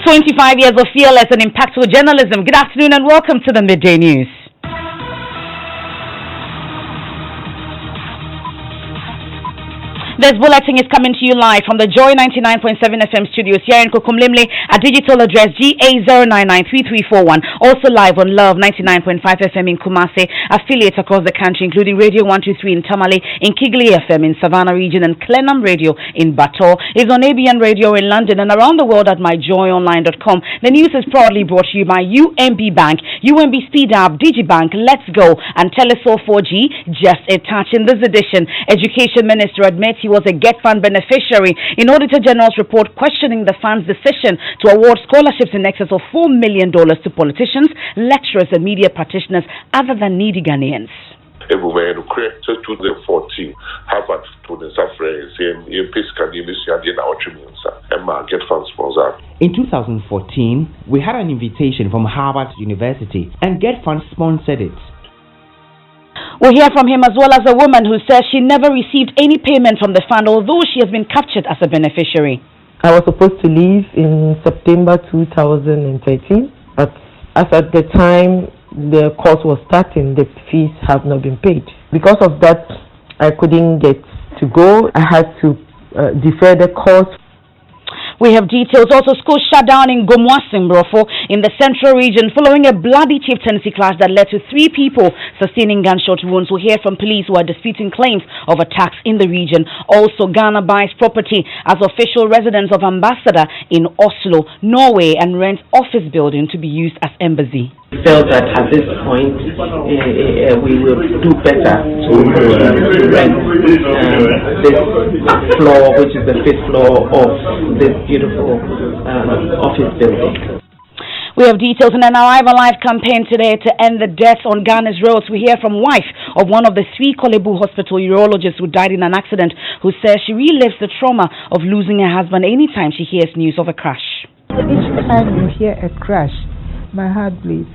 25 years of fearless and impactful journalism. Good afternoon and welcome to the Midday News. This bulletin is coming to you live from the Joy 99.7 FM studios here in Kokumlimle at digital address GA0993341. Also live on Love 99.5 FM in Kumasi, affiliates across the country including Radio 123 in Tamale, in Kigali FM in Savannah region and Clenham Radio in Bato. Is on ABN Radio in London and around the world at myjoyonline.com. The news is proudly brought to you by UMB Bank, UMB Speed Up, DigiBank, Let's Go and Telesol 4G. Just a touch in this edition. Education Minister admits he was a Get Fund beneficiary in Auditor General's report questioning the fund's decision to award scholarships in excess of $4 million to politicians, lecturers and media practitioners other than needy Ghanaians. 2014, Harvard to the Safra, Get Fund sponsor. In 2014, we had an invitation from Harvard University and Get Fund sponsored it. We'll hear from him as well as a woman who says she never received any payment from the fund, although she has been captured as a beneficiary. I was supposed to leave in September 2013, but as at the time the course was starting, the fees have not been paid. Because of that, I couldn't get to go. I had to defer the course. We have details. Also, schools shut down in Gomwasimbrofo in the central region following a bloody chieftaincy clash that led to 3 people sustaining gunshot wounds. We'll hear from police who are disputing claims of attacks in the region. Also, Ghana buys property as official residence of ambassador in Oslo, Norway, and rents office building to be used as embassy. We felt that at this point we will do better to rent this floor, which is the 5th floor of this beautiful office building. We have details in an Arrival Live campaign today to end the deaths on Ghana's roads. We hear from wife of one of the 3 Kolebu Hospital urologists who died in an accident, who says she relives the trauma of losing her husband anytime she hears news of a crash. Each time you hear a crash, my heart bleeds.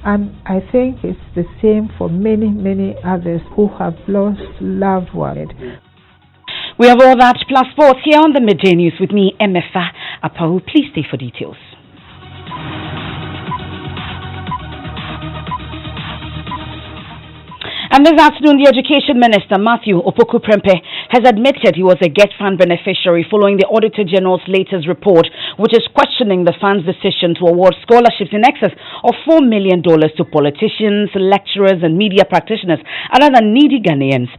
And I think it's the same for many, many others who have lost loved ones. We have all that plus sports here on the Midday News with me, Emefa Apawu. Please stay for details. And this afternoon, the Education Minister, Matthew Opoku Prempeh, has admitted he was a Get Fund beneficiary following the Auditor General's latest report, which is questioning the fund's decision to award scholarships in excess of $4 million to politicians, lecturers, and media practitioners, other than needy Ghanaians.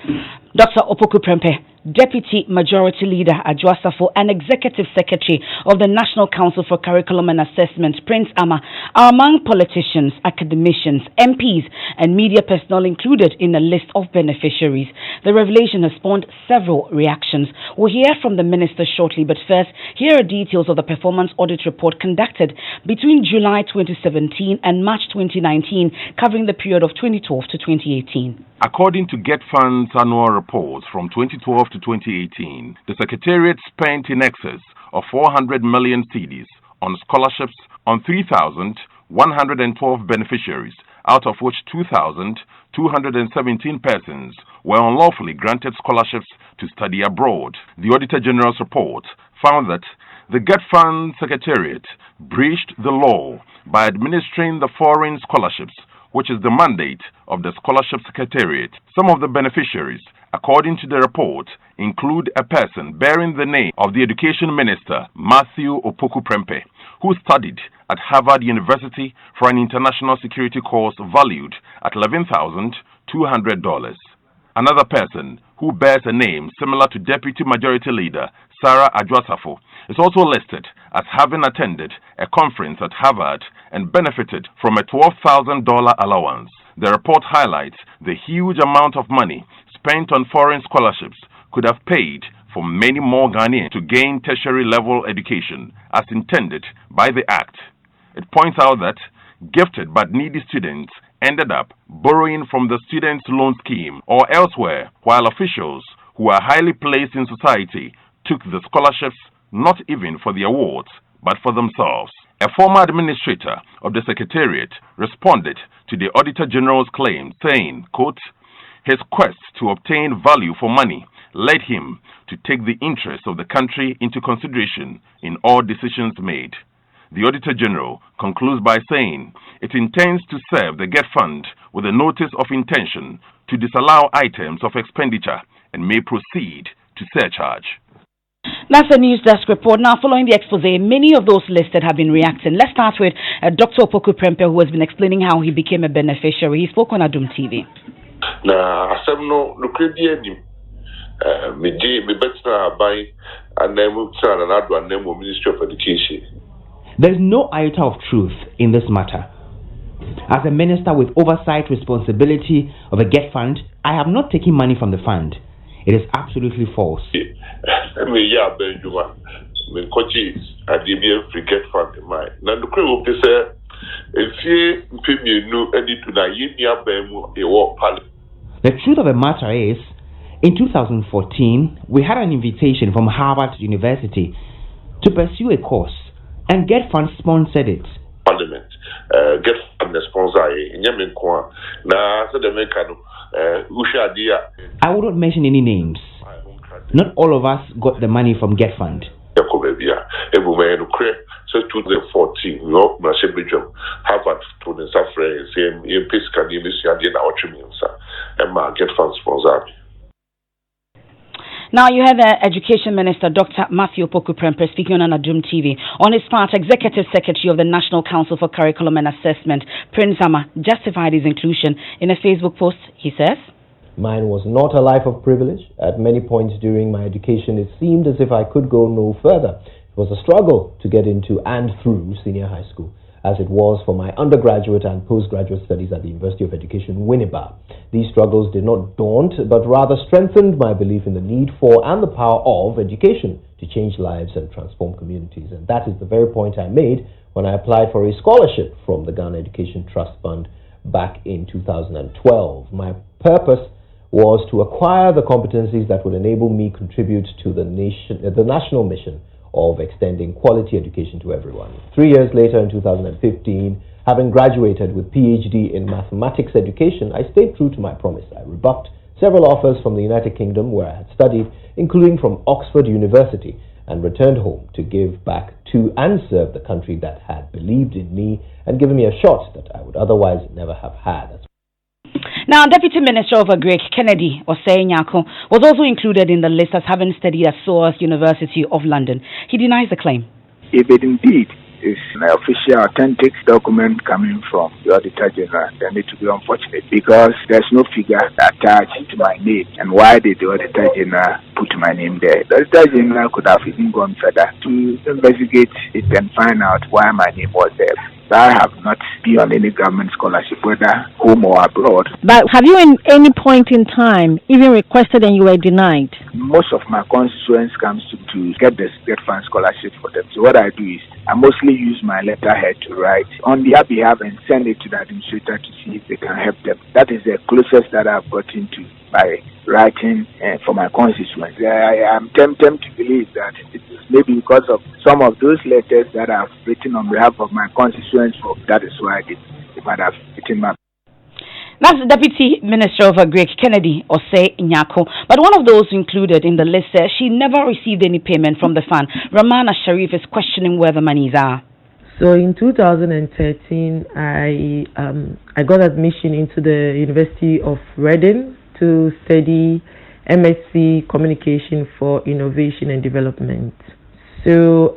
Dr. Opoku Prempeh, Deputy Majority Leader Adjwasafo and Executive Secretary of the National Council for Curriculum and Assessment, Prince Ama, are among politicians, academicians, MPs, and media personnel included in a list of beneficiaries. The revelation has spawned several reactions. We'll hear from the minister shortly, but first, here are details of the performance audit report conducted between July 2017 and March 2019, covering the period of 2012 to 2018. According to Get Fund's annual report from 2012 to 2018, the Secretariat spent in excess of 400 million cedis on scholarships on 3,112 beneficiaries, out of which 2,217 persons were unlawfully granted scholarships to study abroad. The Auditor General's report found that the Get Fund Secretariat breached the law by administering the foreign scholarships, which is the mandate of the Scholarship Secretariat. Some of the beneficiaries, according to the report, include a person bearing the name of the Education Minister, Matthew Opoku Prempeh, who studied at Harvard University for an international security course valued at $11,200. Another person who bears a name similar to Deputy Majority Leader Sarah Adjwasafo is also listed as having attended a conference at Harvard and benefited from a $12,000 allowance. The report highlights the huge amount of money spent on foreign scholarships could have paid for many more Ghanaians to gain tertiary level education as intended by the Act. It points out that gifted but needy students ended up borrowing from the Students' Loan Scheme or elsewhere, while officials who are highly placed in society took the scholarships not even for the awards, but for themselves. A former administrator of the Secretariat responded to the Auditor General's claim, saying, quote, "His quest to obtain value for money led him to take the interests of the country into consideration in all decisions made. The Auditor General concludes by saying it intends to serve the GET Fund with a notice of intention to disallow items of expenditure and may proceed to surcharge. That's the News Desk report. Now, following the expose, many of those listed have been reacting. Let's start with Dr. Opoku Prempeh, who has been explaining how he became a beneficiary. He spoke on Adum TV. Na asem no kredi anim me betina aban anemu tsana na do anemu Ministry of Education. There is no iota of truth in this matter. As a minister with oversight responsibility of a GET fund, I have not taken money from the fund. It is absolutely false. Me ya benjuma me koji adibia free GET fund mai. Na nukre wo pese efie mpemienu edi to na yini abamu ewo pale. The truth of the matter is, in 2014, we had an invitation from Harvard University to pursue a course, and GET Fund sponsored it. Parliament, GET Fund sponsor na so the I would not mention any names. Not all of us got the money from GET Fund. So 2014, Harvard to the suffering same in GET Fund sponsor. Now, you heard the Education Minister, Dr. Matthew Opoku Prempeh, speaking on Adum TV. On his part, Executive Secretary of the National Council for Curriculum and Assessment, Prince Ama, justified his inclusion. In a Facebook post, he says, "Mine was not a life of privilege. At many points during my education, it seemed as if I could go no further. It was a struggle to get into and through senior high school, as it was for my undergraduate and postgraduate studies at the University of Education, Winneba. These struggles did not daunt, but rather strengthened my belief in the need for and the power of education to change lives and transform communities. And that is the very point I made when I applied for a scholarship from the Ghana Education Trust Fund back in 2012. My purpose was to acquire the competencies that would enable me contribute to the national mission of extending quality education to everyone. 3 years later, in 2015, having graduated with PhD in mathematics education, I stayed true to my promise. I rebuffed several offers from the United Kingdom where I had studied, including from Oxford University, and returned home to give back to and serve the country that had believed in me and given me a shot that I would otherwise never have had." Now, Deputy Minister of Agric, Kennedy Osei Nyako, was also included in the list as having studied at SOAS University of London. He denies the claim. If it indeed is an official, authentic document coming from the Auditor General, then it will be unfortunate because there's no figure attached to my name. And why did the Auditor General put my name there? The Auditor General could have even gone further to investigate it and find out why my name was there. I have not been on any government scholarship, whether home or abroad. But have you, in any point in time, even requested and you were denied? Most of my constituents comes to get the GET Fund scholarship for them. So what I do is I mostly use my letterhead to write on their behalf and send it to the administrator to see if they can help them. That is the closest that I've gotten to by writing for my constituents. I am tempted to believe that it is maybe because of some of those letters that I've written on behalf of my constituents. That is why they might have written my. That's the Deputy Minister of Agric, Kennedy Osei Nyako. But one of those included in the list says she never received any payment from the fund. Ramana Sharif is questioning where the monies are. So in 2013, I got admission into the University of Reading to study MSc Communication for Innovation and Development. So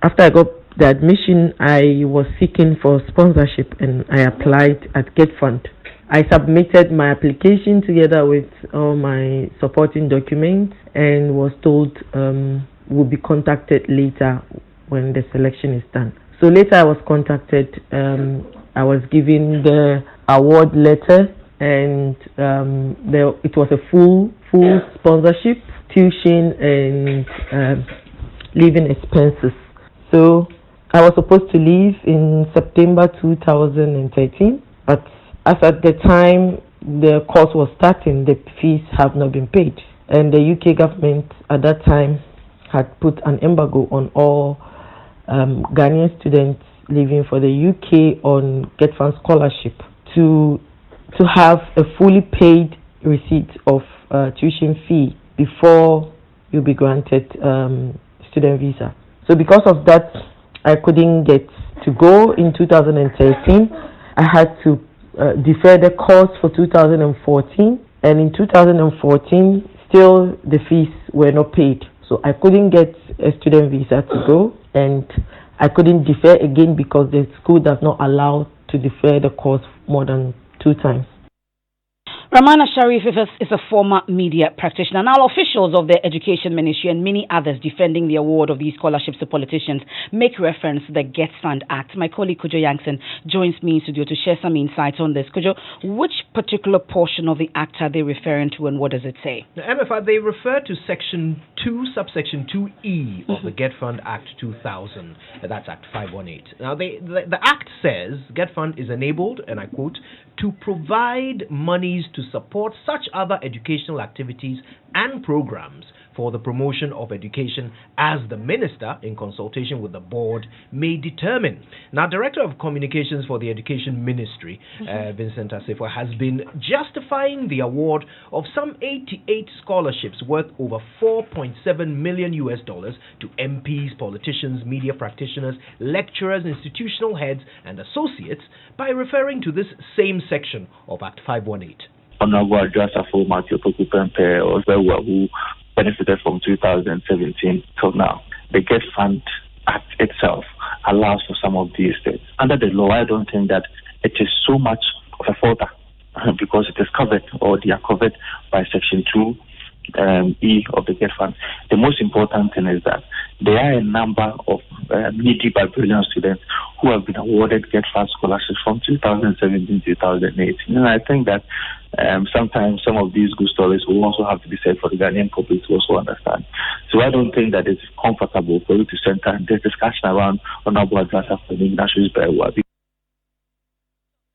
after I got the admission, I was seeking for sponsorship and I applied at GET Fund. I submitted my application together with all my supporting documents and was told we'll be contacted later when the selection is done. So later I was contacted. I was given the award letter and it was a full sponsorship, tuition and living expenses. So I was supposed to leave in September 2013, but as at the time the course was starting, the fees have not been paid. And the UK government at that time had put an embargo on all Ghanaian students leaving for the UK on GET Fund scholarship to have a fully paid receipt of tuition fee before you'll be granted student visa. So because of that, I couldn't get to go in 2013. I had to defer the course for 2014, and in 2014 still the fees were not paid, so I couldn't get a student visa to go, and I couldn't defer again because the school does not allow to defer the course more than 2 times. Ramana Sharif is a former media practitioner. Now, officials of the Education Ministry and many others defending the award of these scholarships to politicians make reference to the Get Fund Act. My colleague Kojo Yankson joins me in studio to share some insights on this. Kojo, which particular portion of the act are they referring to, and what does it say? Now, Emefa, they refer to Section 2, subsection 2E of the Get Fund Act 2000. That's Act 518. Now, the Act says Get Fund is enabled, and I quote, to provide monies to support such other educational activities and programs for the promotion of education as the minister, in consultation with the board, may determine. Now, Director of Communications for the Education Ministry, Vincent Asifo, has been justifying the award of some 88 scholarships worth over $4.7 million to MPs, politicians, media practitioners, lecturers, institutional heads, and associates by referring to this same section of Act 518. Honorable Asifo Matthew Pokupempe, who benefited from 2017 till now. The Get Fund Act itself allows for some of these things. Under the law, I don't think that it is so much of a falter because it is covered, or they are covered by Section 2 E of the Get Fund. The most important thing is that there are a number of needy but brilliant students who have been awarded Get Fund scholarships from 2017 to 2018. And I think that sometimes some of these good stories will also have to be said for the Ghanaian public to also understand. So I don't think that it's comfortable for you to center this discussion around Honorable Advisor for the National Bureau.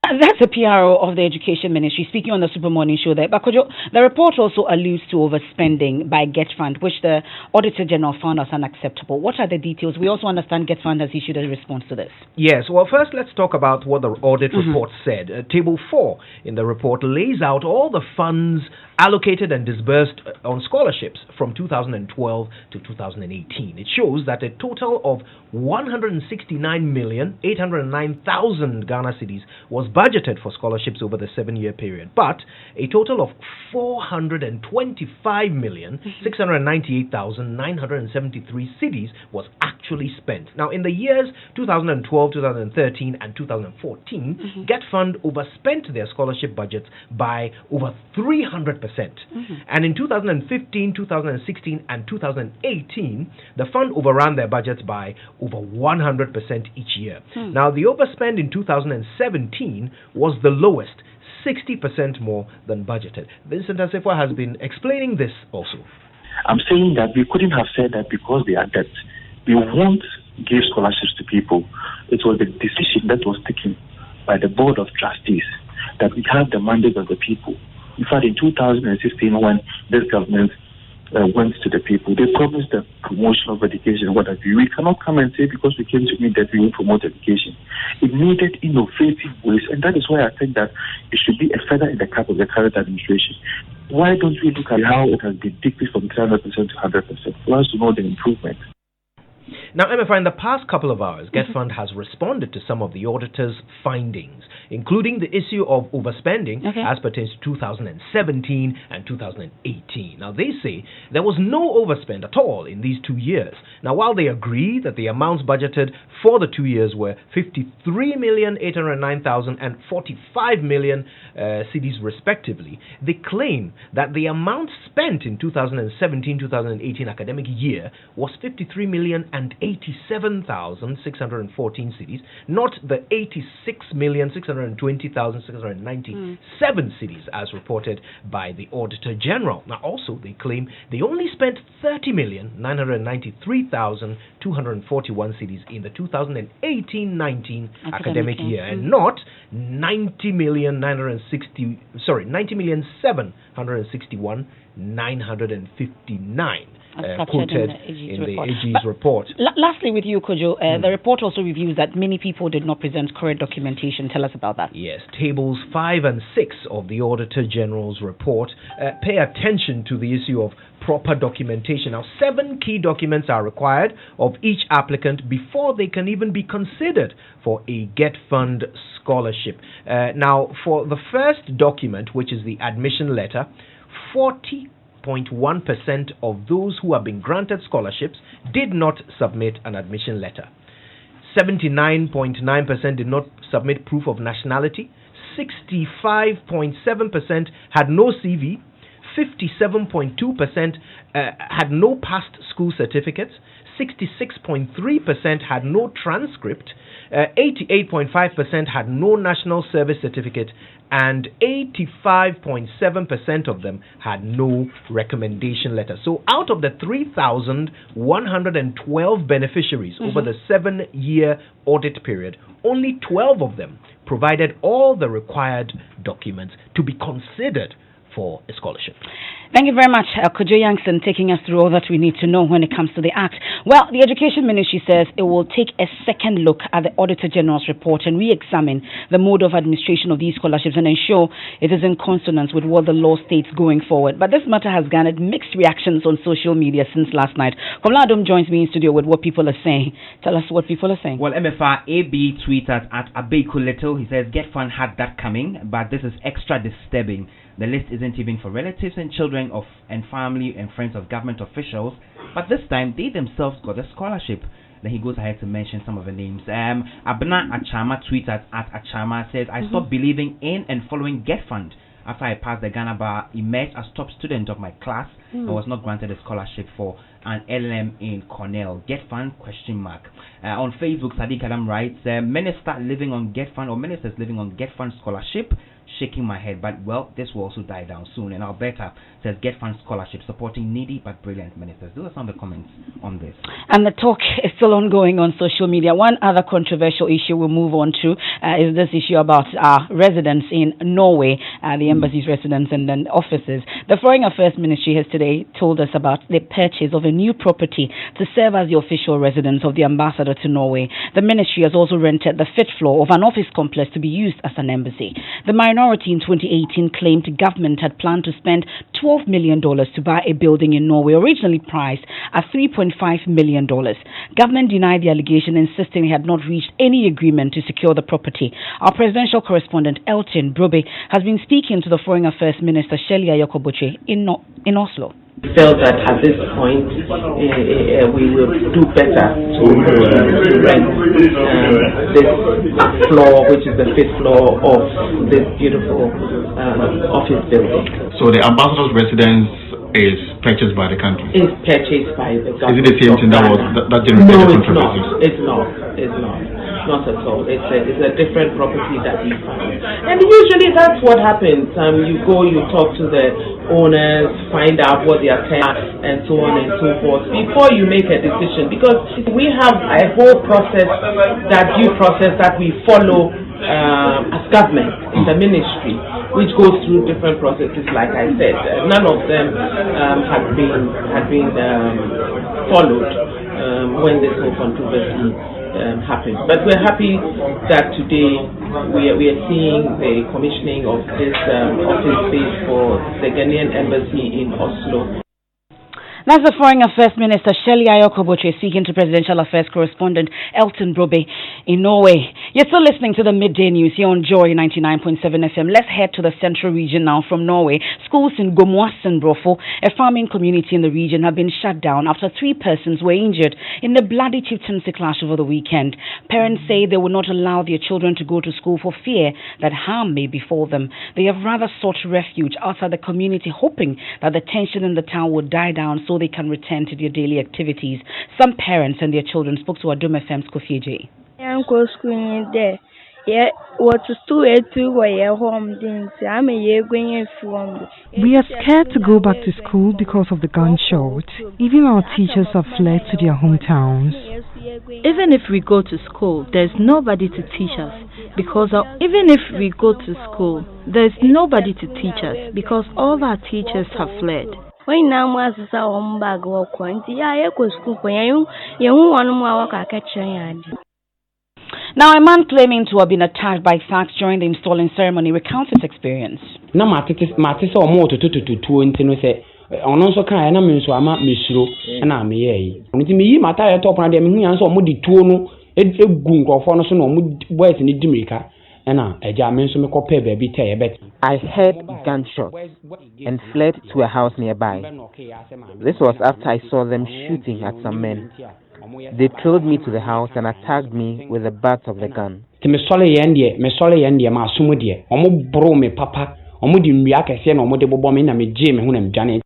That's the PRO of the Education Ministry speaking on the Super Morning Show there. But the report also alludes to overspending by Get Fund, which the Auditor General found as unacceptable. What are the details? We also understand Get Fund has issued a response to this. Yes, well, first let's talk about what the audit report said. Table 4 in the report lays out all the funds allocated and disbursed on scholarships from 2012 to 2018. It shows that a total of 169,809,000 Ghana cedis was budgeted for scholarships over the 7-year period, but a total of 425,698,973 cedis was actually spent. Now, in the years 2012, 2013, and 2014, Get Fund overspent their scholarship budgets by over 300%. And in 2015, 2016, and 2018, the fund overran their budgets by over 100% each year. Now, the overspend in 2017 was the lowest, 60% more than budgeted. Vincent Asifo has been explaining this also. I'm saying that we couldn't have said that because they are debt, we won't give scholarships to people. It was the decision that was taken by the Board of Trustees that we have the mandate of the people. In fact, in 2016, when this government went to the people, they promised the promotion of education. What have you? We cannot come and say because we came to meet that we will promote education. It needed innovative ways, and that is why I think that it should be a feather in the cap of the current administration. Why don't we look at how it has been decreased from 300% to 100% for us to know the improvement? Now, Emefa, in the past couple of hours, Get Fund has responded to some of the auditor's findings, including the issue of overspending as pertains to 2017 and 2018. Now, they say there was no overspend at all in these 2 years. Now, while they agree that the amounts budgeted for the 2 years were 53,809,000 and 45 million cedis respectively, they claim that the amount spent in 2017-2018 academic year was 53,087,614 cedis, not the 86,620,697 cedis as reported by the Auditor General. Now, also, they claim they only spent 30,993,241 cedis in the 2018-19 academic year, and not 90,761,959. quoted in the AG's report. Lastly, with you, Kojo, the report also reviews that many people did not present correct documentation. Tell us about that. Yes, tables 5 and 6 of the Auditor General's report pay attention to the issue of proper documentation. Now, 7 key documents are required of each applicant before they can even be considered for a Get Fund scholarship. Now, for the first document, which is the admission letter, 40.1% of those who have been granted scholarships did not submit an admission letter. 79.9% did not submit proof of nationality. 65.7% had no CV. 57.2% had no past school certificates. 66.3% had no transcript. 88.5% had no national service certificate, and 85.7% of them had no recommendation letter. So out of the 3,112 beneficiaries over the 7-year audit period, only 12 of them provided all the required documents to be considered for a scholarship. Thank you very much, Kojo Yankson, taking us through all that we need to know when it comes to the Act. Well, the Education Ministry says it will take a second look at the Auditor General's report and re-examine the mode of administration of these scholarships and ensure it is in consonance with what the law states going forward. But this matter has garnered mixed reactions on social media since last night. Komladum joins me in studio with what people are saying. Tell us what people are saying. Well, Emefa AB tweeted at Abeku Little. He says, Get Fund had that coming, but this is extra disturbing. The list isn't even for relatives and children of and family and friends of government officials, but this time they themselves got a scholarship. Then he goes ahead to mention some of the names. Abna Achama tweeted at Achama says, I stopped believing in and following Get Fund after I passed the Ghana Bar, emerged as top student of my class and was not granted a scholarship for an LM in Cornell. Get Fund ? On Facebook, Sadiq Adam writes, Ministers living on Get Fund scholarship. Shaking my head, but well, this will also die down soon. And Alberta says Get Fund scholarship supporting needy but brilliant ministers. Those are some of the comments on this. And the talk is still ongoing on social media. One other controversial issue we'll move on to is this issue about residents in Norway, the embassy's residents and then offices. The Foreign Affairs Ministry has today told us about the purchase of a new property to serve as the official residence of the ambassador to Norway. The ministry has also rented the 5th floor of an office complex to be used as an embassy. The minority in 2018 claimed the government had planned to spend $12 million to buy a building in Norway, originally priced at $3.5 million. Government denied the allegation, insisting it had not reached any agreement to secure the property. Our presidential correspondent, Elton Brobe, has been speaking to the Foreign Affairs Minister, Shelia Yokoboche, in Oslo. We felt that at this point we will do better to rent this floor, which is the 5th floor of this beautiful office building. So the ambassador's residence is purchased by the country? Is purchased by the government. Is it the same thing that generated controversy? No, it's not. Not at all. It's a different property that we found. And usually that's what happens. You go, you talk to the owners, find out what they are paying, and so on and so forth, before you make a decision. Because we have a whole process, due process that we follow as government in the ministry, which goes through different processes, like I said. None of them had been followed when this whole controversy happened. But we're happy that today we are seeing the commissioning of this office space for the Ghanaian embassy in Oslo. That's the Foreign Affairs Minister, Shelia Yokoboche, speaking to Presidential Affairs Correspondent Elton Brobe in Norway. You're still listening to the Midday News here on Joy 99.7 FM. Let's head to the central region now from Norway. Schools in Gomoas and Brofo, a farming community in the region, have been shut down after 3 persons were injured in the bloody chieftaincy clash over the weekend. Parents say they will not allow their children to go to school for fear that harm may befall them. They have rather sought refuge outside the community, hoping that the tension in the town will die down so they can return to their daily activities. Some parents and their children spoke to Adom FM's Kofi J. We are scared to go back to school because of the gunshot. Even our teachers have fled to their hometowns. Even if we go to school, there's nobody to teach us because all our teachers have fled. when now was our bag or quantity. I echo school for you one more catch. Now, a man claiming to have been attacked by thugs during the installing ceremony recounts his experience. Na matete or more to 20 no say on also kan na me so ama mesuro na me ye nti me yi mata ya top na de me hu yan so mo di tuo no egu nkrofo no so na mo boys ni dimirika na eja me so me kope ba bi tell bet. I heard gunshots and fled to a house nearby. This was after I saw them shooting at some men. They trailed me to the house and attacked me with the butt of the gun. Me sole yende ma sumu de omo bro me papa omo di nwia kese na omo de bobo me na me je me hu na me dwane.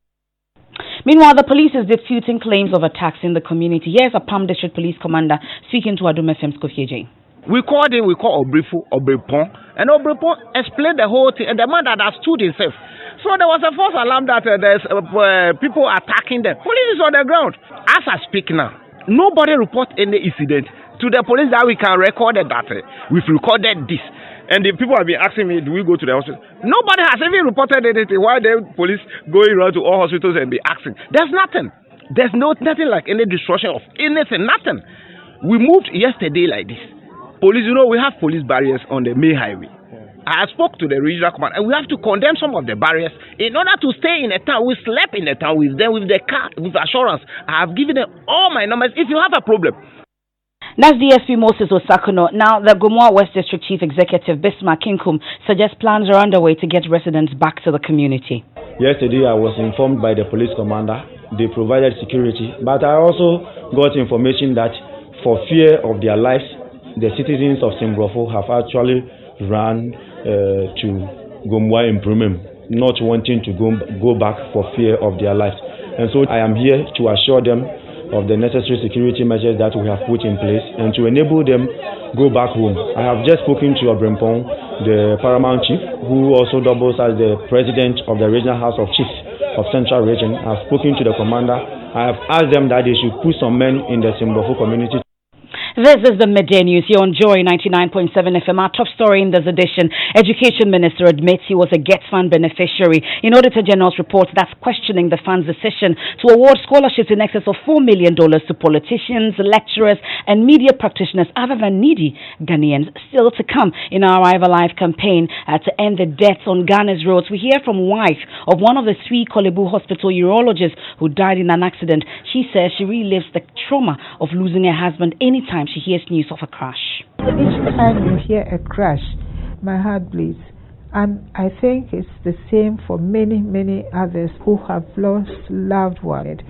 Meanwhile, the police is disputing claims of attacks in the community. Here's a Palm District Police Commander speaking to Adum FM's Kofi J. We called Obripon, and Obripon explained the whole thing, and the man that has stood himself. So there was a false alarm that there's people attacking them. Police is on the ground. As I speak now, nobody report any incident to the police that we can record that we've recorded this. And the people have been asking me, do we go to the hospital? Nobody has even reported anything. Why the police going around to all hospitals and be asking? There's nothing. There's nothing like any destruction of anything, nothing. We moved yesterday like this. Police, we have police barriers on the main highway. I spoke to the regional command, and we have to condemn some of the barriers in order to stay in the town. We slept in the town with them, with the car, with assurance. I have given them all my numbers. If you have a problem, that's DSP Moses Osakono. Now, the Gomoa West District Chief Executive Bismarck Kinkum suggests plans are underway to get residents back to the community. Yesterday, I was informed by the police commander. They provided security, but I also got information that for fear of their lives, the citizens of Simbrofo have actually run to Gomoa Improvement, not wanting to go back for fear of their lives. And so I am here to assure them of the necessary security measures that we have put in place and to enable them go back home. I have just spoken to Obrempong, the paramount chief, who also doubles as the president of the regional house of chiefs of Central Region. I have spoken to the commander. I have asked them that they should put some men in the Simbofo community. This is the Midday News here on Joy 99.7 FM. Our top story in this edition, Education Minister admits he was a GET Fund beneficiary. In Auditor General's report, that's questioning the fund's decision to award scholarships in excess of $4 million to politicians, lecturers, and media practitioners other than needy Ghanaians. Still to come in our Arrive Alive campaign to end the deaths on Ghana's roads. We hear from wife of one of the three Kolebu Hospital urologists who died in an accident. She says she relives the trauma of losing her husband anytime she hears news of a crash. Each time you hear a crash, my heart bleeds. And I think it's the same for many, many others who have lost loved ones.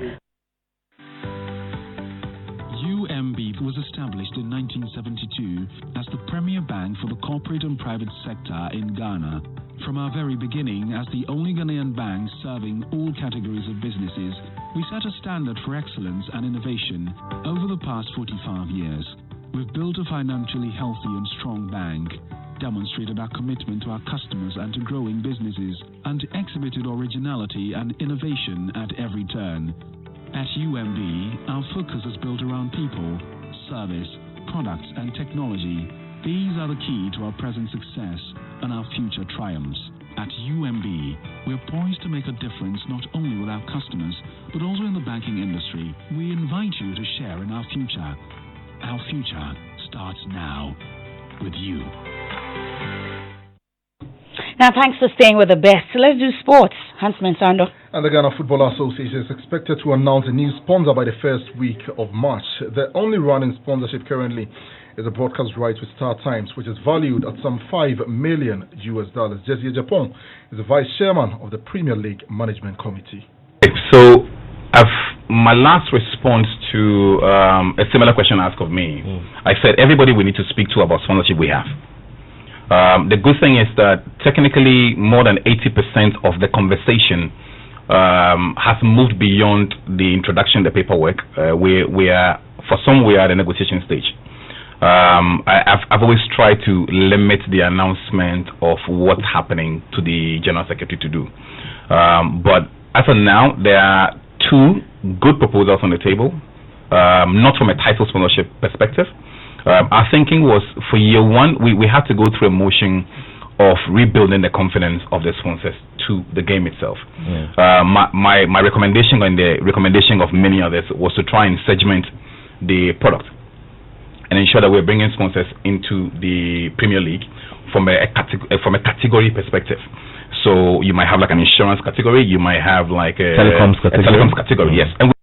UMB was established in 1972 as the premier bank for the corporate and private sector in Ghana. From our very beginning, as the only Ghanaian bank serving all categories of businesses, we set a standard for excellence and innovation over the past 45 years. We've built a financially healthy and strong bank, demonstrated our commitment to our customers and to growing businesses, and exhibited originality and innovation at every turn. At UMB, our focus is built around people, service, products, and technology. These are the key to our present success and our future triumphs. At UMB, we're poised to make a difference not only with our customers, but also in the banking industry. We invite you to share in our future. Our future starts now with you. Now, thanks for staying with the best. Let's do sports. Hans Mensando. And the Ghana Football Association is expected to announce a new sponsor by the first week of March. The only running sponsorship currently is a broadcast rights with Star Times, which is valued at some $5 million. Jesse Japan is the vice chairman of the Premier League Management Committee. So, my last response to a similar question asked of me, I said everybody we need to speak to about sponsorship we have. The good thing is that technically more than 80% of the conversation has moved beyond the introduction, the paperwork. We are at the negotiation stage. I've always tried to limit the announcement of what's happening to the General Secretary to do. But as of now, there are two good proposals on the table, not from a title sponsorship perspective. Our thinking was for year one, we had to go through a motion of rebuilding the confidence of the sponsors to the game itself. My recommendation and the recommendation of many others was to try and segment the product and ensure that we're bringing sponsors into the Premier League from a category perspective. So you might have like an insurance category, you might have like a telecoms category. Yes. And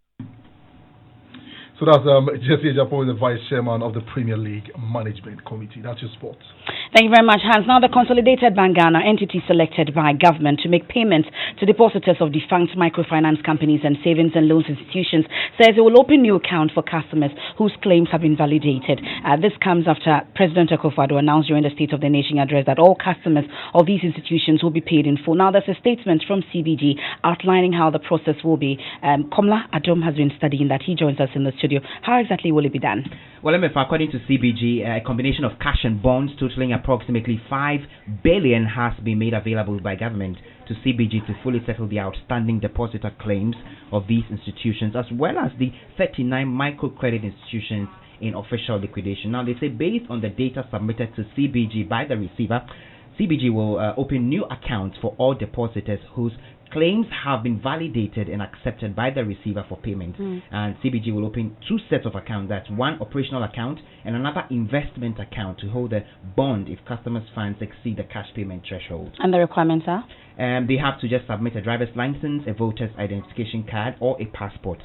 so that's Jesse Apawu, the Vice Chairman of the Premier League Management Committee. That's your sports. Thank you very much, Hans. Now, the Consolidated Bank Ghana, entity selected by government to make payments to depositors of defunct microfinance companies and savings and loans institutions, says it will open new accounts for customers whose claims have been validated. This comes after President Akufo-Addo announced during the State of the Nation address that all customers of these institutions will be paid in full. Now, there's a statement from CBG outlining how the process will be. Komla Adom has been studying that. He joins us in the studio. How exactly will it be done? Well, according to CBG, a combination of cash and bonds totaling approximately 5 billion has been made available by government to CBG to fully settle the outstanding depositor claims of these institutions, as well as the 39 microcredit institutions in official liquidation. Now, they say based on the data submitted to CBG by the receiver, CBG will open new accounts for all depositors whose claims have been validated and accepted by the receiver for payment. And CBG will open 2 sets of accounts. That's one operational account and another investment account to hold a bond if customers' funds exceed the cash payment threshold. And the requirements are? They have to just submit a driver's license, a voter's identification card, or a passport.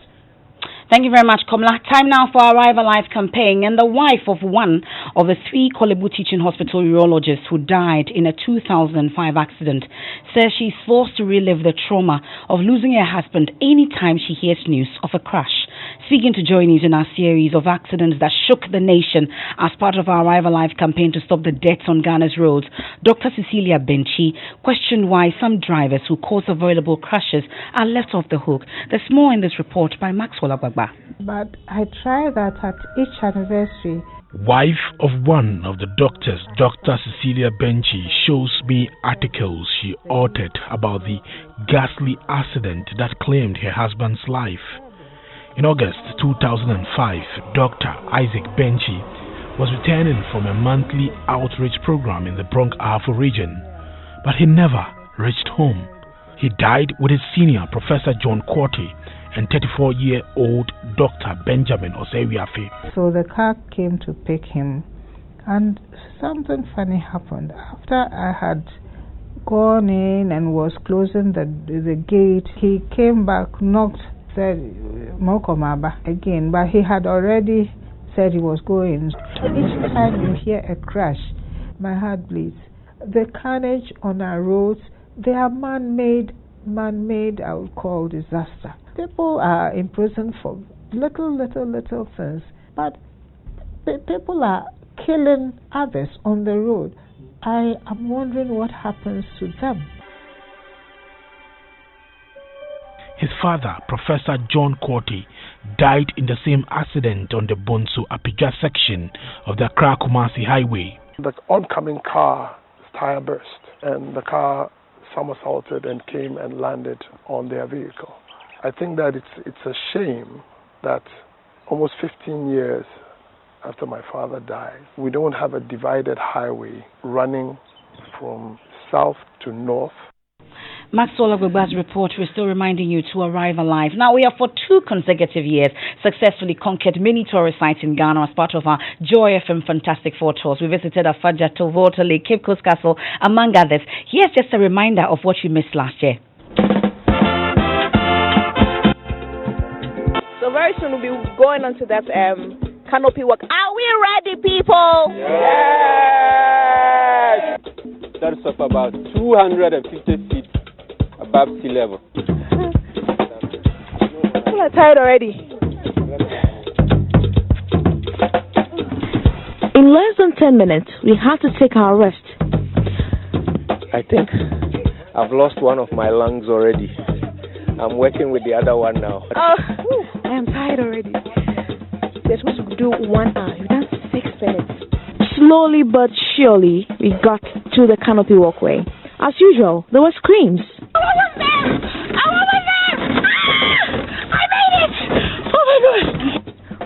Thank you very much, Komla. Time now for our Arrive Alive campaign. And the wife of one of the 3 Kolebu Teaching Hospital urologists who died in a 2005 accident says she's forced to relive the trauma of losing her husband anytime she hears news of a crash. Speaking to Joy News in our series of accidents that shook the nation as part of our Arrive Alive campaign to stop the deaths on Ghana's roads, Dr. Cecilia Benchi questioned why some drivers who cause avoidable crashes are left off the hook. There's more in this report by Maxwell Abagba. But I try that at each anniversary. Wife of one of the doctors, Dr. Cecilia Benchi, shows me articles she authored about the ghastly accident that claimed her husband's life. In August 2005, Dr. Isaac Benchi was returning from a monthly outreach program in the Bronx-Ahafo region, but he never reached home. He died with his senior, Professor John Quarty, and 34-year-old Dr. Benjamin Osewiafe. So the car came to pick him, and something funny happened. After I had gone in and was closing the gate, he came back, knocked, said Mokomaba again, but he had already said he was going. Each time you hear a crash, my heart bleeds. The carnage on our roads, they are man-made, I would call disaster. People are in prison for little things, but people are killing others on the road. I am wondering what happens to them. His father, Professor John Quarty, died in the same accident on the Bonsu-Apija section of the Accra-Kumasi highway. The oncoming car's tire burst, and the car somersaulted and came and landed on their vehicle. I think that it's a shame that almost 15 years after my father died, we don't have a divided highway running from south to north. Maxwell Agba's report, we're still reminding you to arrive alive. Now, we have for 2 consecutive years successfully conquered many tourist sites in Ghana as part of our Joy FM Fantastic 4 tours. We visited Afaja, Tovota Lake, Cape Coast Castle, among others. Here's just a reminder of what you missed last year. So very soon we'll be going on to that canopy walk. Are we ready, people? Yes! That's of about 250 feet above sea level. People are tired already. In less than 10 minutes, we have to take our rest. I think I've lost one of my lungs already. I'm working with the other one now. Oh, I am tired already. They're supposed to do 1 hour. You've done 6 minutes. Slowly but surely, we got to the canopy walkway. As usual, there were screams. I wasn't there! I wasn't there! Ah! I made it! Oh my God!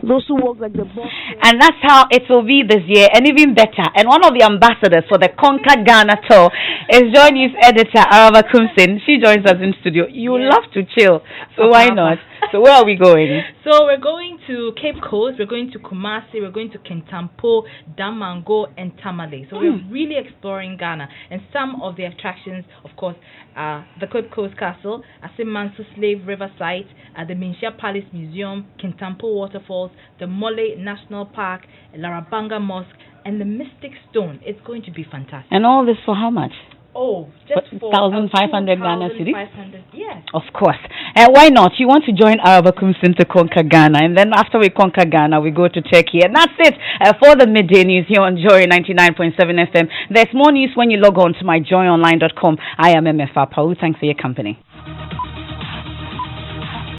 those who work like the boss. And that's how it will be this year, and even better. And one of the ambassadors for the Conquer Ghana tour is Joy News editor Arava Kumsin. She joins us in studio. You love to chill, so why not? So where are we going? So we're going to Cape Coast, we're going to Kumasi, we're going to Kintampo, Damango, and Tamale. So we're really exploring Ghana. And some of the attractions, of course, are the Cape Coast Castle, Asimansu Slave River Site, the Minshia Palace Museum, Kintampo Waterfalls, the Mole National Park, Larabanga Mosque, and the Mystic Stone. It's going to be fantastic. And all this for how much? Oh, just for 1,500 Ghana cedis? 1,500, yes. Of course. Why not? You want to join Araba Kumsin to conquer Ghana, and then after we conquer Ghana, we go to Turkey. And that's it for the midday news here on Joy 99.7 FM. There's more news when you log on to myjoyonline.com. I am Emefa Apawu. Thanks for your company.